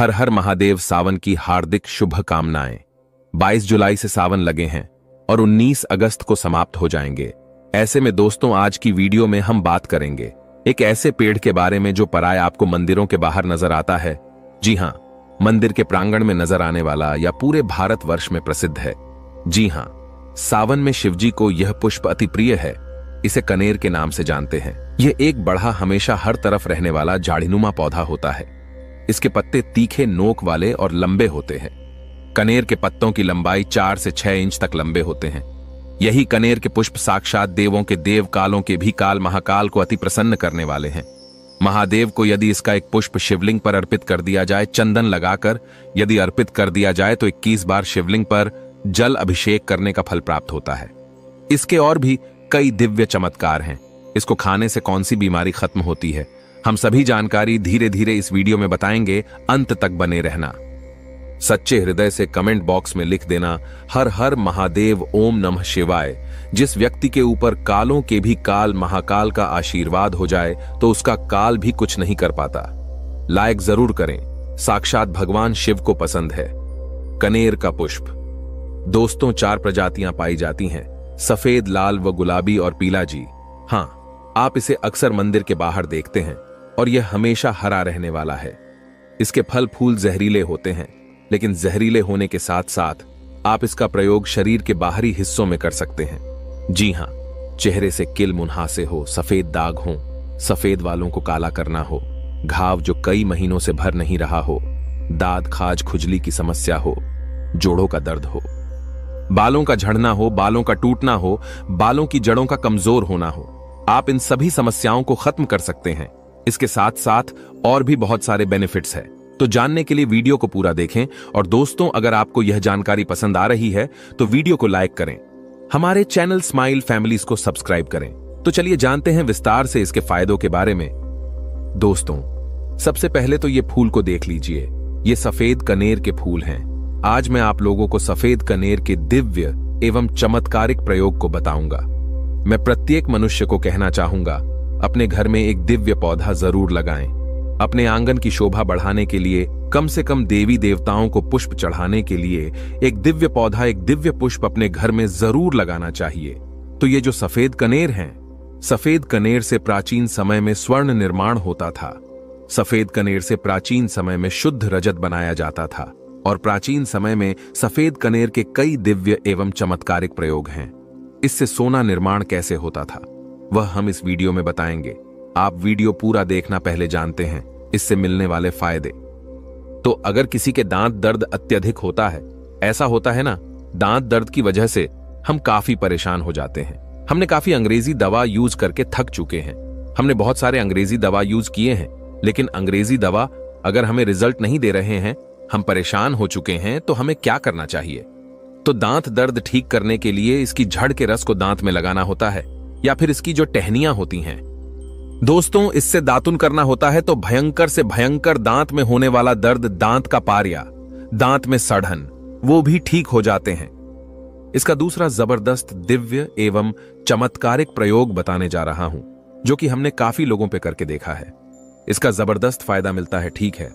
हर हर महादेव सावन की हार्दिक शुभकामनाएं। 22 जुलाई से सावन लगे हैं और 19 अगस्त को समाप्त हो जाएंगे। ऐसे में दोस्तों, आज की वीडियो में हम बात करेंगे एक ऐसे पेड़ के बारे में जो प्राय आपको मंदिरों के बाहर नजर आता है। जी हां, मंदिर के प्रांगण में नजर आने वाला या पूरे भारतवर्ष में प्रसिद्ध है। जी हां, सावन में शिवजी को यह पुष्प अति प्रिय है। इसे कनेर के नाम से जानते हैं। यह एक बढ़ा हमेशा हर तरफ रहने वाला झाड़ीनुमा पौधा होता है। इसके पत्ते तीखे नोक वाले और लंबे होते हैं। कनेर के पत्तों की लंबाई 4 से 6 इंच तक लंबे होते हैं। यही कनेर के पुष्प साक्षात देवों के देव, कालों के भी काल महाकाल को अति प्रसन्न करने वाले हैं। महादेव को यदि इसका एक पुष्प शिवलिंग पर अर्पित कर दिया जाए, चंदन लगाकर यदि अर्पित कर दिया जाए, तो 21 बार शिवलिंग पर जल अभिषेक करने का फल प्राप्त होता है। इसके और भी कई दिव्य चमत्कार हैं। इसको खाने से कौन सी बीमारी खत्म होती है, हम सभी जानकारी धीरे धीरे इस वीडियो में बताएंगे। अंत तक बने रहना। सच्चे हृदय से कमेंट बॉक्स में लिख देना, हर हर महादेव, ओम नमः शिवाय। जिस व्यक्ति के ऊपर कालों के भी काल महाकाल का आशीर्वाद हो जाए तो उसका काल भी कुछ नहीं कर पाता। लाइक जरूर करें, साक्षात भगवान शिव को पसंद है। कनेर का पुष्प दोस्तों 4 प्रजातियां पाई जाती हैं, सफेद, लाल व गुलाबी और पीला। जी हां, आप इसे अक्सर मंदिर के बाहर देखते हैं और यह हमेशा हरा रहने वाला है। इसके फल फूल जहरीले होते हैं, लेकिन जहरीले होने के साथ साथ आप इसका प्रयोग शरीर के बाहरी हिस्सों में कर सकते हैं। जी हां, चेहरे से किल मुहासे हो, सफेद दाग हो, सफेद वालों को काला करना हो, घाव जो कई महीनों से भर नहीं रहा हो, दाद खाज खुजली की समस्या हो, जोड़ों का दर्द हो, बालों का झड़ना हो, बालों का टूटना हो, बालों की जड़ों का कमजोर होना हो, आप इन सभी समस्याओं को खत्म कर सकते हैं। इसके साथ साथ और भी बहुत सारे बेनिफिट्स हैं। तो जानने के लिए वीडियो को पूरा देखें। और दोस्तों, अगर आपको यह जानकारी पसंद आ रही है तो वीडियो को लाइक करें, हमारे चैनल स्माइल फैमिलीज को सब्सक्राइब करें। तो चलिए जानते हैं विस्तार से इसके फायदों के बारे में। दोस्तों, सबसे पहले तो ये फूल को देख लीजिए। ये सफेद कनेर के फूल हैं। आज मैं आप लोगों को सफेद कनेर के दिव्य एवं चमत्कारिक प्रयोग को बताऊंगा। मैं प्रत्येक मनुष्य को कहना चाहूंगा, अपने घर में एक दिव्य पौधा जरूर लगाएं। अपने आंगन की शोभा बढ़ाने के लिए, कम से कम देवी देवताओं को पुष्प चढ़ाने के लिए एक दिव्य पौधा, एक दिव्य पुष्प अपने घर में जरूर लगाना चाहिए। तो ये जो सफेद कनेर हैं, सफेद कनेर से प्राचीन समय में स्वर्ण निर्माण होता था। सफेद कनेर से प्राचीन समय में शुद्ध रजत बनाया जाता था। और प्राचीन समय में सफेद कनेर के कई दिव्य एवं चमत्कारिक प्रयोग हैं। इससे सोना निर्माण कैसे होता था, वह हम इस वीडियो में बताएंगे। आप वीडियो पूरा देखना, पहले जानते हैं इससे मिलने वाले फायदे। तो अगर किसी के दांत दर्द अत्यधिक होता है, ऐसा होता है ना, दांत दर्द की वजह से हम काफी परेशान हो जाते हैं। हमने काफी अंग्रेजी दवा यूज करके थक चुके हैं। हमने बहुत सारे अंग्रेजी दवा यूज किए हैं, लेकिन अंग्रेजी दवा अगर हमें रिजल्ट नहीं दे रहे हैं, हम परेशान हो चुके हैं, तो हमें क्या करना चाहिए? तो दांत दर्द ठीक करने के लिए इसकी जड़ के रस को दांत में लगाना होता है, या फिर इसकी जो टहनियां होती हैं दोस्तों, इससे दातुन करना होता है। तो भयंकर से भयंकर दांत में होने वाला दर्द, दांत का पारिया, दांत में सड़न, वो भी ठीक हो जाते हैं। इसका दूसरा जबरदस्त दिव्य एवं चमत्कारिक प्रयोग बताने जा रहा हूं, जो कि हमने काफी लोगों पे करके देखा है। इसका जबरदस्त फायदा मिलता है। ठीक है,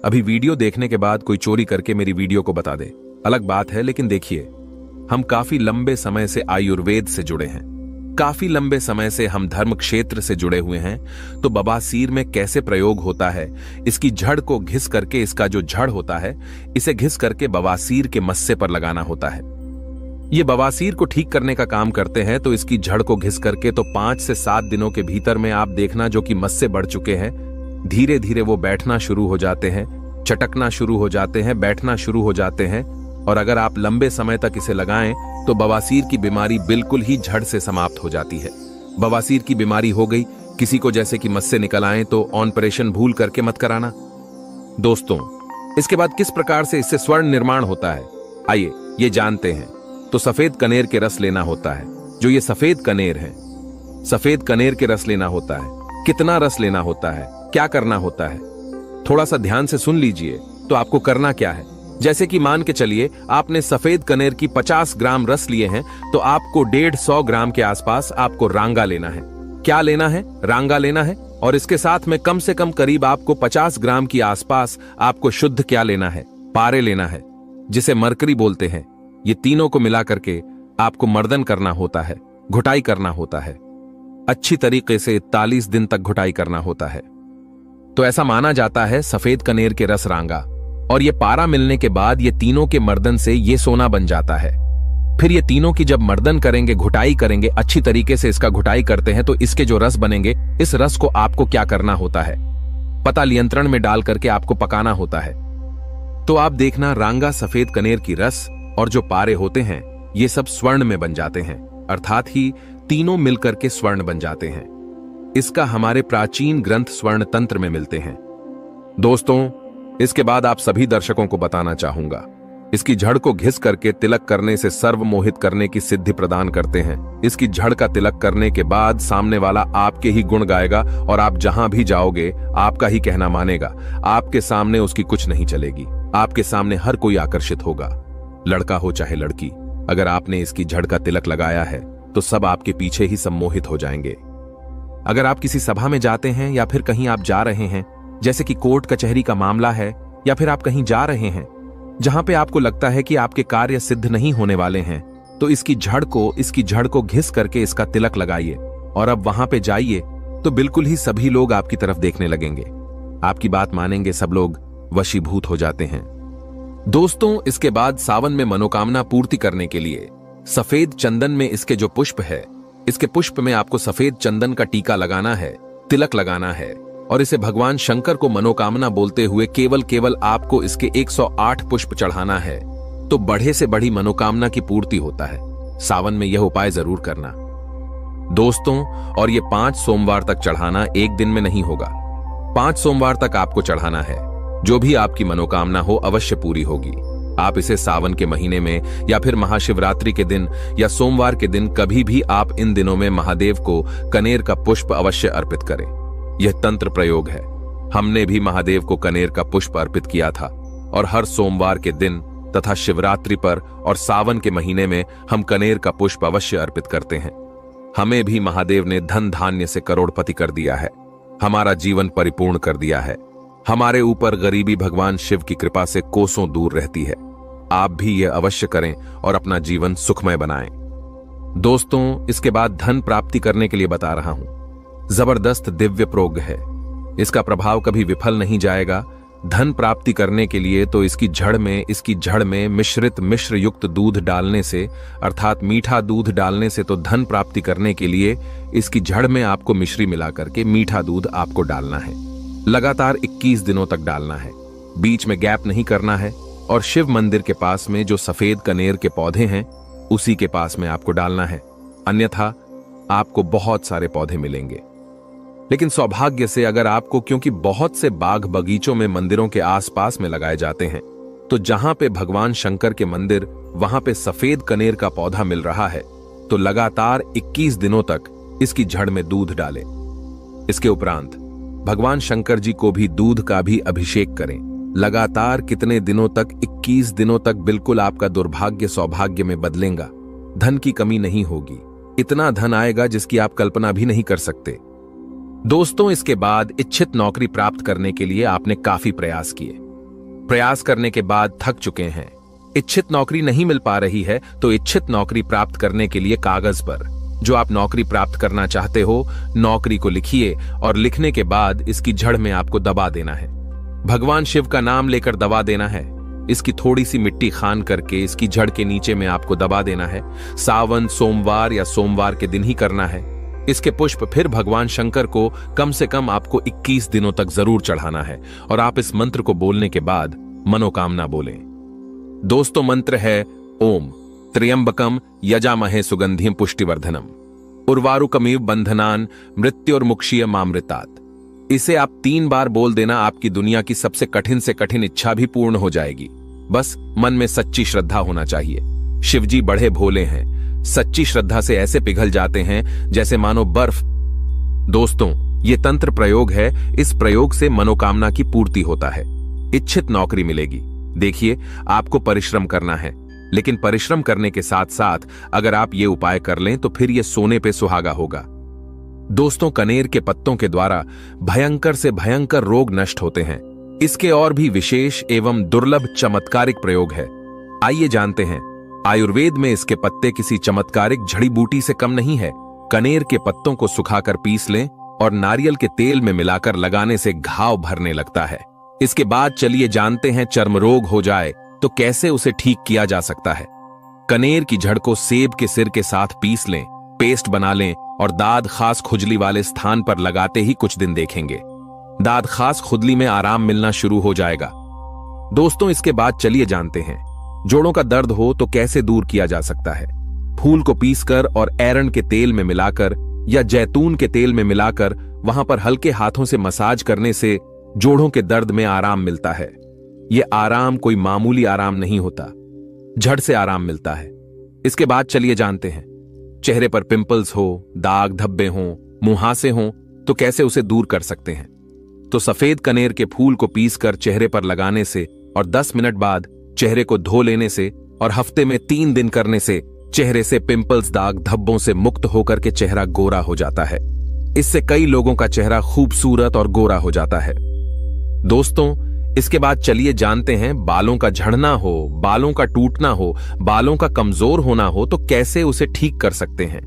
अभी वीडियो देखने के बाद कोई चोरी करके मेरी वीडियो को बता दे, अलग बात है, लेकिन देखिए, हम काफी लंबे समय से आयुर्वेद से जुड़े हैं, काफी लंबे समय से हम धर्म क्षेत्र से जुड़े हुए हैं। तो बवासीर में कैसे प्रयोग होता है, इसकी जड़ को घिस करके, इसका जो जड़ होता है, इसे घिस करके बवासीर के मस्से पर लगाना होता है। ये बवासीर को ठीक करने का काम करते हैं। तो इसकी जड़ को घिस करके तो 5 से 7 दिनों के भीतर में आप देखना, जो कि मस्से बढ़ चुके हैं, धीरे धीरे वो बैठना शुरू हो जाते हैं, चटकना शुरू हो जाते हैं, बैठना शुरू हो जाते हैं। और अगर आप लंबे समय तक इसे लगाएं तो बवासीर की बीमारी बिल्कुल ही जड़ से समाप्त हो जाती है। बवासीर की बीमारी हो गई किसी को, जैसे कि मस्से निकल आए, तो ऑपरेशन भूल करके मत कराना। दोस्तों, इसके बाद किस प्रकार से इससे स्वर्ण निर्माण होता है, आइए ये जानते हैं। तो सफेद कनेर के रस लेना होता है। जो ये सफेद कनेर है, सफेद कनेर के रस लेना होता है। कितना रस लेना होता है, क्या करना होता है, थोड़ा सा ध्यान से सुन लीजिए। तो आपको करना क्या है, जैसे कि मान के चलिए आपने सफेद कनेर की 50 ग्राम रस लिए हैं, तो आपको 150 ग्राम के आसपास आपको रांगा लेना है। क्या लेना है? रांगा लेना है, और इसके साथ में कम से कम करीब आपको 50 ग्राम की आसपास आपको शुद्ध क्या लेना है? पारे लेना है, जिसे मरकरी बोलते हैं। ये तीनों को मिला करके आपको मर्दन करना होता है, घुटाई करना होता है। अच्छी तरीके से 41 दिन तक घुटाई करना होता है। तो ऐसा माना जाता है सफेद कनेर के रस रांगा और ये पारा मिलने के बाद ये तीनों के मर्दन से ये सोना बन जाता है। फिर ये तीनों की जब मर्दन करेंगे, घुटाई करेंगे, अच्छी तरीके से इसका घुटाई करते हैं, तो इसके जो रस बनेंगे, इस रस को आपको क्या करना होता है? पता नियंत्रण में डाल करके आपको पकाना होता है। तो आप देखना, रांगा, सफेद कनेर की रस और जो पारे होते हैं, ये सब स्वर्ण में बन जाते हैं, अर्थात ही तीनों मिलकर के स्वर्ण बन जाते हैं। इसका हमारे प्राचीन ग्रंथ स्वर्ण तंत्र में मिलते हैं। दोस्तों, इसके बाद आप सभी दर्शकों को बताना चाहूंगा, इसकी जड़ को घिस करके तिलक करने से सर्वमोहित करने की सिद्धि प्रदान करते हैं। इसकी जड़ का तिलक करने के बाद सामने वाला आपके ही गुण गाएगा और आप जहां भी जाओगे आपका ही कहना मानेगा। आपके सामने उसकी कुछ नहीं चलेगी, आपके सामने हर कोई आकर्षित होगा, लड़का हो चाहे लड़की। अगर आपने इसकी जड़ का तिलक लगाया है तो सब आपके पीछे ही सम्मोहित हो जाएंगे। अगर आप किसी सभा में जाते हैं या फिर कहीं आप जा रहे हैं, जैसे कि कोर्ट कचहरी का मामला है, या फिर आप कहीं जा रहे हैं जहां पे आपको लगता है कि आपके कार्य सिद्ध नहीं होने वाले हैं, तो इसकी जड़ को घिस करके इसका तिलक लगाइए और अब वहां पे जाइए तो बिल्कुल ही सभी लोग आपकी तरफ देखने लगेंगे, आपकी बात मानेंगे, सब लोग वशीभूत हो जाते हैं। दोस्तों, इसके बाद सावन में मनोकामना पूर्ति करने के लिए सफेद चंदन में इसके जो पुष्प है, इसके पुष्प में आपको सफेद चंदन का टीका लगाना है, तिलक लगाना है और इसे भगवान शंकर को मनोकामना बोलते हुए केवल आपको इसके 108 पुष्प चढ़ाना है, तो बढ़े से बड़ी मनोकामना की पूर्ति होता है। सावन में यह उपाय जरूर करना दोस्तों, और ये 5 सोमवार तक चढ़ाना, एक दिन में नहीं होगा। 5 सोमवार तक आपको चढ़ाना है। जो भी आपकी मनोकामना हो अवश्य पूरी होगी। आप इसे सावन के महीने में या फिर महाशिवरात्रि के दिन या सोमवार के दिन, कभी भी आप इन दिनों में महादेव को कनेर का पुष्प अवश्य अर्पित करें। यह तंत्र प्रयोग है। हमने भी महादेव को कनेर का पुष्प अर्पित किया था और हर सोमवार के दिन तथा शिवरात्रि पर और सावन के महीने में हम कनेर का पुष्प अवश्य अर्पित करते हैं। हमें भी महादेव ने धन धान्य से करोड़पति कर दिया है, हमारा जीवन परिपूर्ण कर दिया है। हमारे ऊपर गरीबी भगवान शिव की कृपा से कोसों दूर रहती है। आप भी यह अवश्य करें और अपना जीवन सुखमय बनाएं। दोस्तों, इसके बाद धन प्राप्ति करने के लिए बता रहा हूं। जबरदस्त दिव्य प्रोग है, इसका प्रभाव कभी विफल नहीं जाएगा। धन प्राप्ति करने के लिए तो इसकी जड़ में मिश्रित मिश्र युक्त दूध डालने से, अर्थात मीठा दूध डालने से, तो धन प्राप्ति करने के लिए इसकी जड़ में आपको मिश्री मिला करके मीठा दूध आपको डालना है। लगातार 21 दिनों तक डालना है, बीच में गैप नहीं करना है। और शिव मंदिर के पास में जो सफेद कनेर के पौधे हैं, उसी के पास में आपको डालना है, अन्यथा आपको बहुत सारे पौधे मिलेंगे। लेकिन सौभाग्य से अगर आपको, क्योंकि बहुत से बाग बगीचों में मंदिरों के आसपास में लगाए जाते हैं, तो जहां पे भगवान शंकर के मंदिर, वहां पे सफेद कनेर का पौधा मिल रहा है, तो लगातार 21 दिनों तक इसकी जड़ में दूध डालें। इसके उपरांत भगवान शंकर जी को भी दूध का भी अभिषेक करें। लगातार कितने दिनों तक? 21 दिनों तक बिल्कुल आपका दुर्भाग्य सौभाग्य में बदलेगा। धन की कमी नहीं होगी, इतना धन आएगा जिसकी आप कल्पना भी नहीं कर सकते। दोस्तों, इसके बाद इच्छित नौकरी प्राप्त करने के लिए आपने काफी प्रयास किए, प्रयास करने के बाद थक चुके हैं, इच्छित नौकरी नहीं मिल पा रही है, तो इच्छित नौकरी प्राप्त करने के लिए कागज पर जो आप नौकरी प्राप्त करना चाहते हो, नौकरी को लिखिए और लिखने के बाद इसकी जड़ में आपको दबा देना है। भगवान शिव का नाम लेकर दबा देना है। इसकी थोड़ी सी मिट्टी खान करके इसकी जड़ के नीचे में आपको दबा देना है। सावन, सोमवार या सोमवार के दिन ही करना है। इसके पुष्प फिर भगवान शंकर को कम से कम आपको 21 दिनों तक जरूर चढ़ाना है और आप इस मंत्र को बोलने के बाद मनोकामना बोलें। दोस्तों, मंत्र है ओम त्र्यंबकम यजामहे सुगंधिम पुष्टिवर्धनम उर्वारुकमिव बंधनान मृत्युर्मुक्षीय मामृतात्। इसे आप 3 बार बोल देना, आपकी दुनिया की सबसे कठिन से कठिन इच्छा भी पूर्ण हो जाएगी। बस मन में सच्ची श्रद्धा होना चाहिए। शिवजी बड़े भोले हैं, सच्ची श्रद्धा से ऐसे पिघल जाते हैं जैसे मानो बर्फ। दोस्तों, ये तंत्र प्रयोग है, इस प्रयोग से मनोकामना की पूर्ति होता है, इच्छित नौकरी मिलेगी। देखिए, आपको परिश्रम करना है, लेकिन परिश्रम करने के साथ साथ अगर आप ये उपाय कर लें तो फिर ये सोने पे सुहागा होगा। दोस्तों, कनेर के पत्तों के द्वारा भयंकर से भयंकर रोग नष्ट होते हैं। इसके और भी विशेष एवं दुर्लभ चमत्कारिक प्रयोग है। आइए जानते हैं। आयुर्वेद में इसके पत्ते किसी चमत्कारिक जड़ी बूटी से कम नहीं है। कनेर के पत्तों को सुखाकर पीस लें और नारियल के तेल में मिलाकर लगाने से घाव भरने लगता है। इसके बाद चलिए जानते हैं, चर्म रोग हो जाए तो कैसे उसे ठीक किया जा सकता है। कनेर की जड़ को सेब के सिर के साथ पीस लें, पेस्ट बना लें और दाद खास खुजली वाले स्थान पर लगाते ही कुछ दिन देखेंगे दाद खास खुजली में आराम मिलना शुरू हो जाएगा। दोस्तों, इसके बाद चलिए जानते हैं, जोड़ों का दर्द हो तो कैसे दूर किया जा सकता है। फूल को पीसकर और एरंड के तेल में मिलाकर या जैतून के तेल में मिलाकर वहां पर हल्के हाथों से मसाज करने से जोड़ों के दर्द में आराम मिलता है। यह आराम कोई मामूली आराम नहीं होता, झट से आराम मिलता है। इसके बाद चलिए जानते हैं, चेहरे पर पिंपल्स हो, दाग धब्बे हों, मुहासे हों तो कैसे उसे दूर कर सकते हैं। तो सफेद कनेर के फूल को पीसकर चेहरे पर लगाने से और 10 मिनट बाद चेहरे को धो लेने से और हफ्ते में 3 दिन करने से चेहरे से पिंपल्स, दाग धब्बों से मुक्त होकर के चेहरा गोरा हो जाता है। इससे कई लोगों का चेहरा खूबसूरत और गोरा हो जाता है। दोस्तों, इसके बाद चलिए जानते हैं, बालों का झड़ना हो, बालों का टूटना हो, बालों का कमजोर होना हो तो कैसे उसे ठीक कर सकते हैं।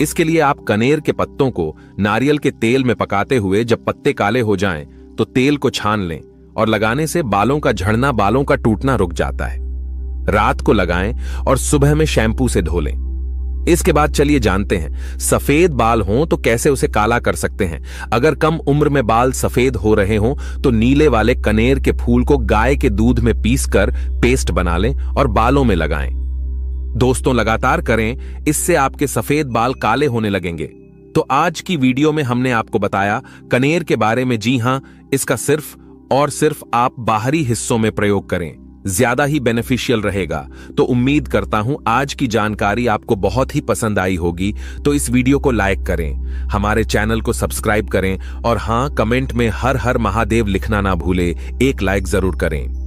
इसके लिए आप कनेर के पत्तों को नारियल के तेल में पकाते हुए जब पत्ते काले हो जाएं तो तेल को छान लें और लगाने से बालों का झड़ना, बालों का टूटना रुक जाता है। रात को लगाएं और सुबह में शैम्पू से धो लें। इसके बाद चलिए जानते हैं, सफेद बाल हों तो कैसे उसे काला कर सकते हैं। अगर कम उम्र में बाल सफेद हो रहे हों तो नीले वाले कनेर के फूल को गाय के दूध में पीसकर पेस्ट बना लें और बालों में लगाएं। दोस्तों, लगातार करें, इससे आपके सफेद बाल काले होने लगेंगे। तो आज की वीडियो में हमने आपको बताया कनेर के बारे में। जी हां, इसका सिर्फ और सिर्फ आप बाहरी हिस्सों में प्रयोग करें, ज्यादा ही बेनिफिशियल रहेगा। तो उम्मीद करता हूं आज की जानकारी आपको बहुत ही पसंद आई होगी। तो इस वीडियो को लाइक करें, हमारे चैनल को सब्सक्राइब करें और हां, कमेंट में हर हर महादेव लिखना ना भूले, एक लाइक जरूर करें।